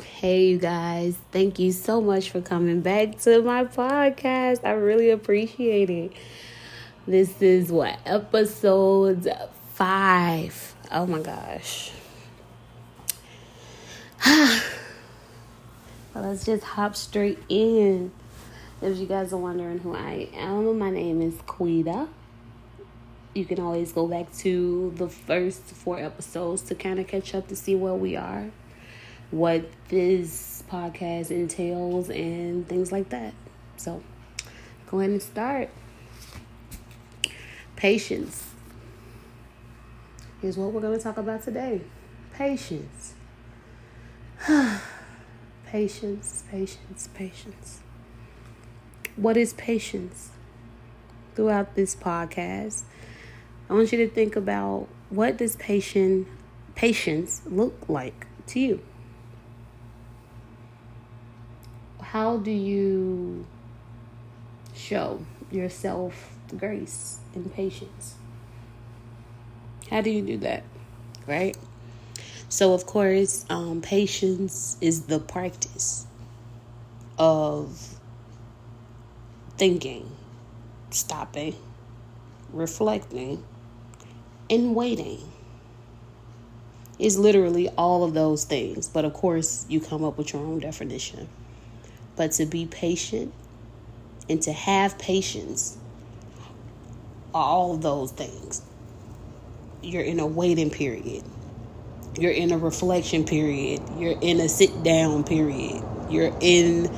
Hey, you guys. Thank you so much for coming back to my podcast. I really appreciate it. This is episode 5. Oh my gosh. Well, let's just hop straight in. If you guys are wondering who I am, my name is Quita. You can always go back to the first 4 episodes to kind of catch up to see where we are, what this podcast entails, and things like that. So, go ahead and start. Patience. Here's what we're going to talk about today. Patience. Patience. What is patience? Throughout this podcast, I want you to think about, what does patience look like to you? How do you show yourself grace and patience? How do you do that? Right? So, of course, patience is the practice of thinking, stopping, reflecting, and waiting. It's literally all of those things. But, of course, you come up with your own definition. But to be patient and to have patience are all of those things. You're in a waiting period. You're in a reflection period. You're in a sit down period. You're in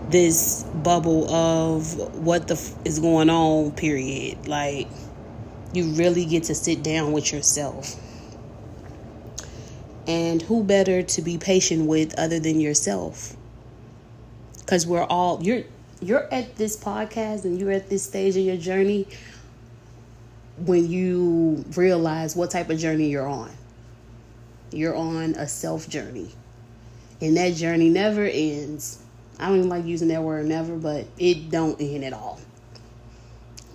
this bubble of what is going on period. Like, you really get to sit down with yourself. And who better to be patient with other than yourself? Because you're at this podcast and you're at this stage of your journey when you realize what type of journey you're on. You're on a self journey. And that journey never ends. I don't even like using that word never, but it don't end at all.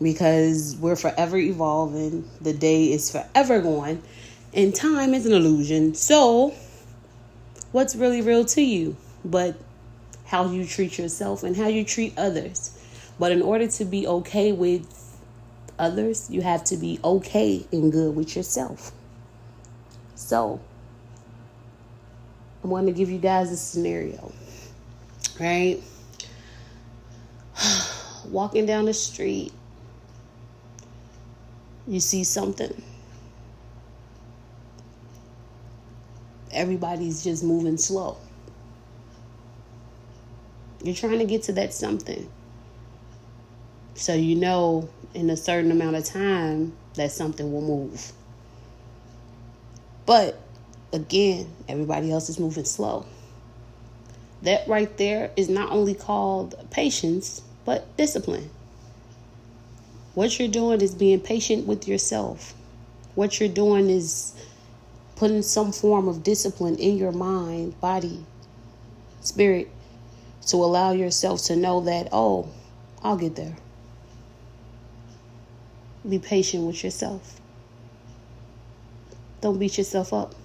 Because we're forever evolving. The day is forever going. And time is an illusion. So, what's really real to you? But how you treat yourself and how you treat others. But in order to be okay with others, you have to be okay and good with yourself. So, I'm going to give you guys a scenario, right? Walking down the street, you see something. Everybody's just moving slow. You're trying to get to that something. So you know in a certain amount of time that something will move. But again, everybody else is moving slow. That right there is not only called patience, but discipline. What you're doing is being patient with yourself. What you're doing is putting some form of discipline in your mind, body, spirit, to allow yourself to know that, oh, I'll get there. Be patient with yourself. Don't beat yourself up.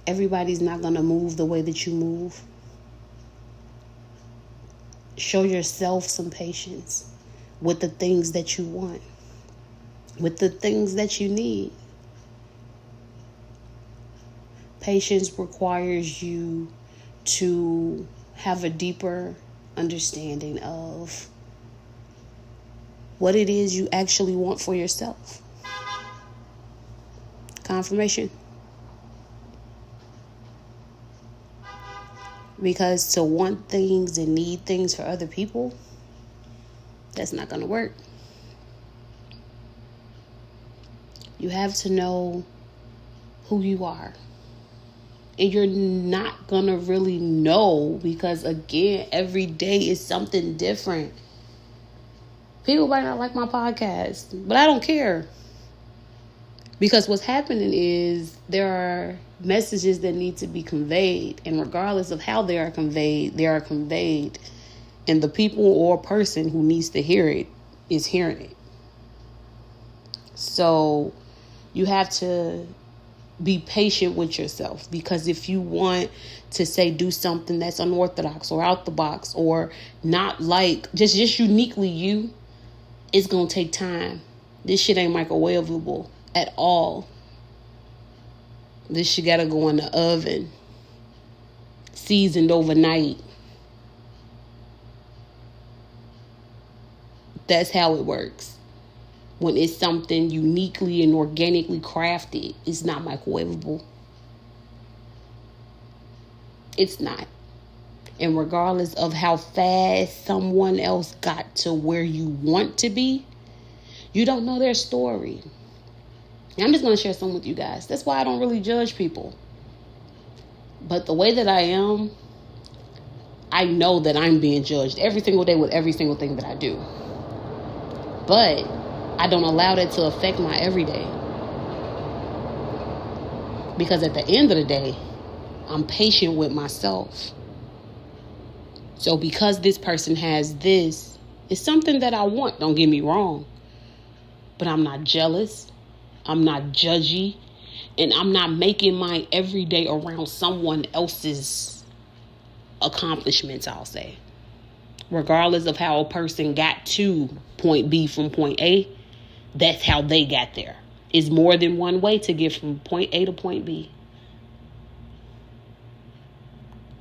Everybody's not going to move the way that you move. Show yourself some patience with the things that you want, with the things that you need. Patience requires you to have a deeper understanding of what it is you actually want for yourself. Confirmation. Because to want things and need things for other people, that's not going to work. You have to know who you are. And you're not going to really know because, again, every day is something different. People might not like my podcast, but I don't care. Because what's happening is there are messages that need to be conveyed. And regardless of how they are conveyed, And the people or person who needs to hear it is hearing it. So you have to Be patient with yourself, because if you want to say do something that's unorthodox or out the box or not like just uniquely you, it's gonna take time. This shit ain't microwavable at all. This shit gotta go in the oven, seasoned overnight. That's how it works. When it's something uniquely and organically crafted, it's not microwavable. It's not. And regardless of how fast someone else got to where you want to be, you don't know their story. And I'm just going to share some with you guys. That's why I don't really judge people. But the way that I am, I know that I'm being judged every single day with every single thing that I do. But I don't allow that to affect my everyday. Because at the end of the day, I'm patient with myself. So because this person has this, it's something that I want, don't get me wrong. But I'm not jealous. I'm not judgy. And I'm not making my everyday around someone else's accomplishments, I'll say. Regardless of how a person got to point B from point A, that's how they got there. It's more than one way to get from point A to point B.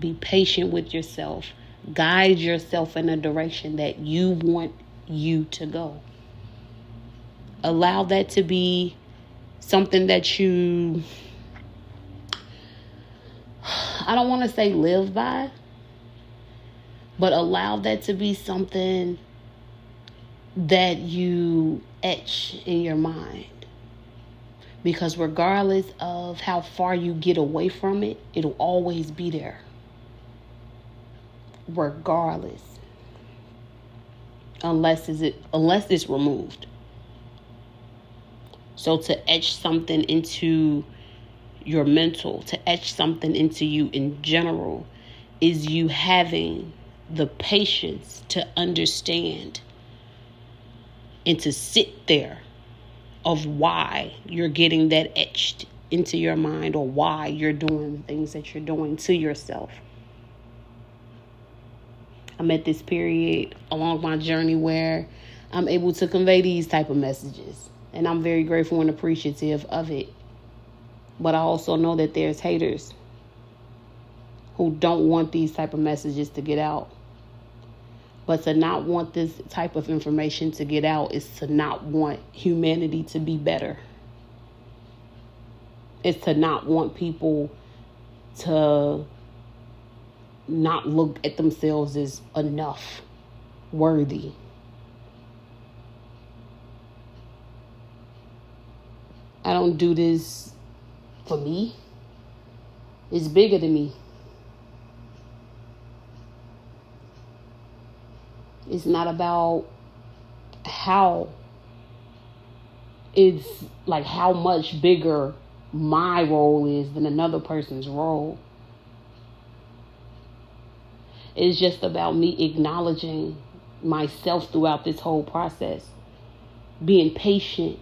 Be patient with yourself. Guide yourself in a direction that you want you to go. Allow that to be something that you, I don't want to say live by, but allow that to be something that you etch in your mind. Because regardless of how far you get away from it, it'll always be there. Regardless. Unless it's removed. So to etch something into your mental, to etch something into you in general, is you having the patience to understand and to sit there of why you're getting that etched into your mind, or why you're doing the things that you're doing to yourself. I'm at this period along my journey where I'm able to convey these type of messages, and I'm very grateful and appreciative of it. But I also know that there's haters who don't want these type of messages to get out. But to not want this type of information to get out is to not want humanity to be better. It's to not want people to not look at themselves as enough, worthy. I don't do this for me. It's bigger than me. It's not about how much bigger my role is than another person's role. It's just about me acknowledging myself throughout this whole process. Being patient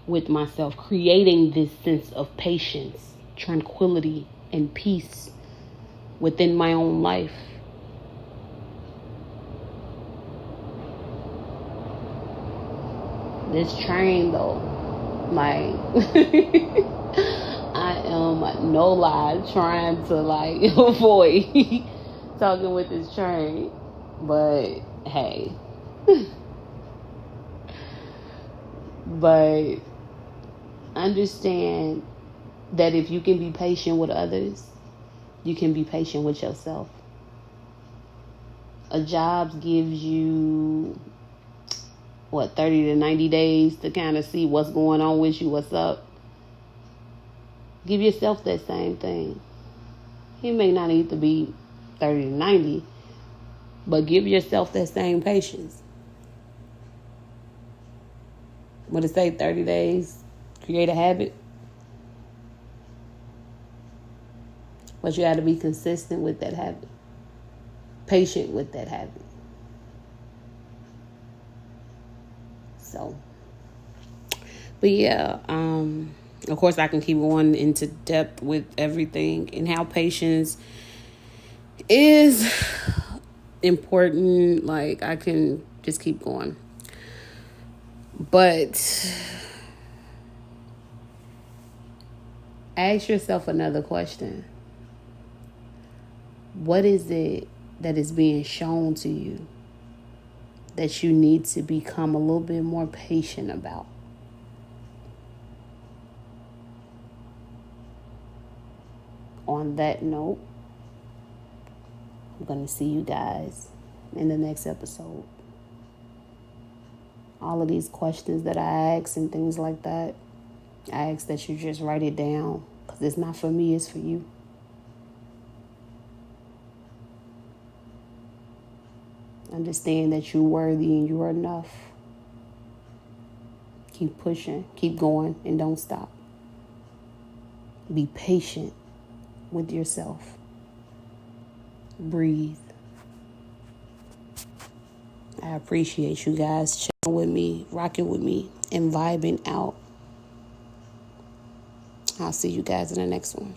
with myself. Creating this sense of patience, tranquility, and peace within my own life. This train, though, like, I am, no lie, trying to, avoid talking with this train. But, hey. But understand that if you can be patient with others, you can be patient with yourself. A job gives you 30 to 90 days to kind of see what's going on with you, what's up. Give yourself that same thing. It may not need to be 30 to 90, but give yourself that same patience. What it say, 30 days, create a habit. But you got to be consistent with that habit. Patient with that habit. So, But yeah, of course I can keep going into depth with everything and how patience is important. Like, I can just keep going. But ask yourself another question. What is it that is being shown to you that you need to become a little bit more patient about? On that note, I'm going to see you guys in the next episode. All of these questions that I ask and things like that, I ask that you just write it down, because it's not for me, it's for you. Understand that you're worthy and you are enough. Keep pushing, keep going, and don't stop. Be patient with yourself. Breathe. I appreciate you guys chilling with me, rocking with me, and vibing out. I'll see you guys in the next one.